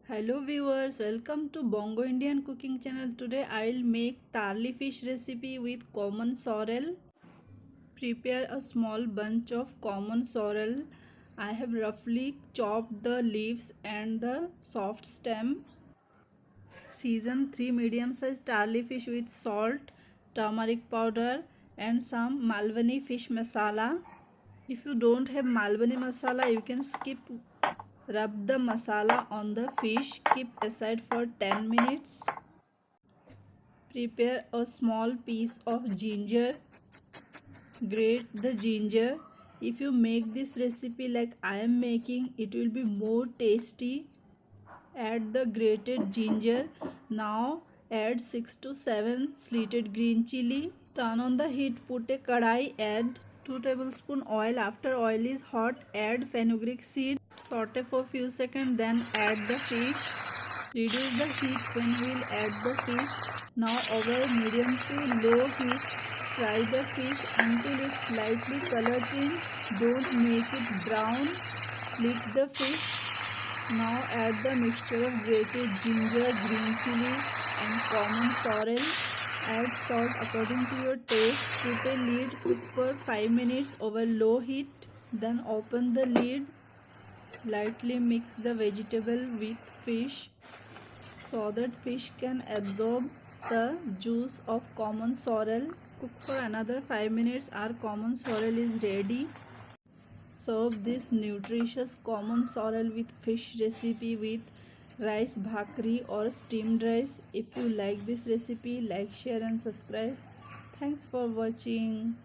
Hello viewers, welcome to Bongo Indian cooking channel. Today I'll make Tarli fish recipe with common sorrel. Prepare a small bunch of common sorrel. I have roughly chopped the leaves and the soft stem. Season 3 medium size Tarli fish with salt, turmeric powder and some Malwani fish masala. If you don't have Malwani masala, you can skip. Rub the masala on the fish. Keep aside for 10 minutes. Prepare a small piece of ginger. Grate the ginger. If you make this recipe like I am making, it will be more tasty. Add the grated ginger. Now add 6 to 7 slitted green chili. Turn on the heat. Put a kadai. Add 2 tablespoon oil. After oil is hot, add fenugreek seed. Saute for few seconds, then add the fish. Reduce the heat when we will add the fish. Now over medium to low heat, fry the fish until it's slightly color change. Don't make it brown. Flip the fish. Now add the mixture of grated ginger, green chili and common sorrel. Add salt according to your taste. Put a lid. Cook for 5 minutes over low heat. Then open the lid. Lightly mix the vegetable with fish so that fish can absorb the juice of common sorrel. Cook for another 5 minutes. Our common sorrel is ready. Serve this nutritious common sorrel with fish recipe with rice bhakri or steamed rice. If you like this recipe, like, share and subscribe. Thanks for watching.